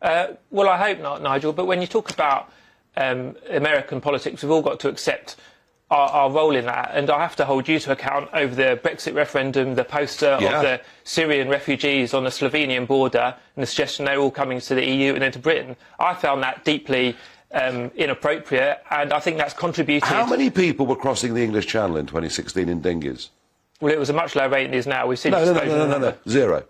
Well, I hope not, Nigel, but when you talk about American politics, we've all got to accept our role in that, and I have to hold you to account over the Brexit referendum, the poster of the Syrian refugees on the Slovenian border, and the suggestion they're all coming to the EU and then to Britain. I found that deeply inappropriate, and I think that's contributed... How many people were crossing the English Channel in 2016 in dinghies? Well, it was a much lower rate than it is now. We've seen No, zero.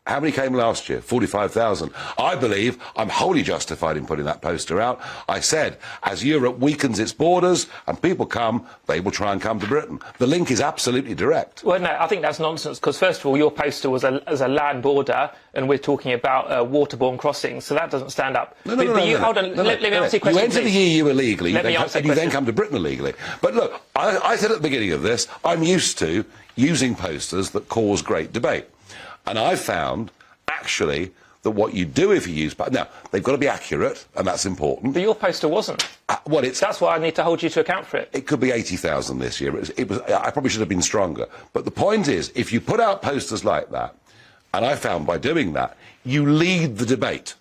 How many came last year? 45,000. I believe I'm wholly justified in putting that poster out. I said, as Europe weakens its borders and people come, they will try and come to Britain. The link is absolutely direct. Well, no, I think that's nonsense, because first of all, your poster was as a land border, and we're talking about waterborne crossings, so that doesn't stand up. Hold on, let me answer your question, You enter the EU illegally, and you then come to Britain illegally. But look, I said at the beginning of this, I'm used to using posters that cause great debate. And I've found, actually, that what you do if you use... Now, they've got to be accurate, and that's important. But your poster wasn't. That's why I need to hold you to account for it. It could be 80,000 this year. I probably should have been stronger. But the point is, if you put out posters like that, and I found by doing that, you lead the debate.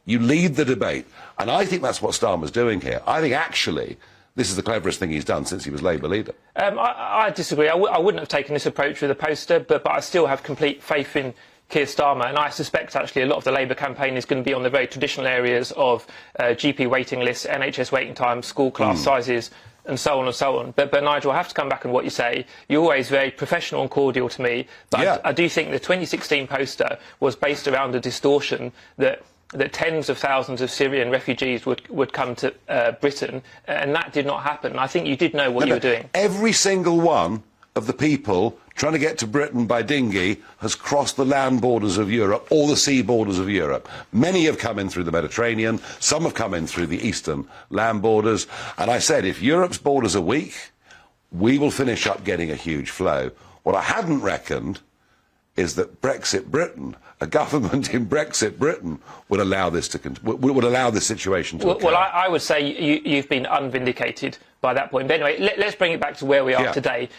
You lead the debate. And I think that's what Starmer's doing here. I think, actually... this is the cleverest thing he's done since he was Labour leader. I disagree. I wouldn't have taken this approach with a poster, but I still have complete faith in Keir Starmer, and I suspect actually a lot of the Labour campaign is going to be on the very traditional areas of GP waiting lists, NHS waiting times, school class sizes, and so on and so on. But Nigel, I have to come back on what you say. You're always very professional and cordial to me, but I do think the 2016 poster was based around a distortion that tens of thousands of Syrian refugees would come to Britain, and that did not happen. I think you did know what you were doing. Every single one of the people trying to get to Britain by dinghy has crossed the land borders of Europe or the sea borders of Europe. Many have come in through the Mediterranean, some have come in through the eastern land borders, and I said if Europe's borders are weak, we will finish up getting a huge flow. What I hadn't reckoned is that Brexit Britain, a government in Brexit Britain, would allow this situation to occur. Well, I would say you've been unvindicated by that point. But anyway, let's bring it back to where we are today.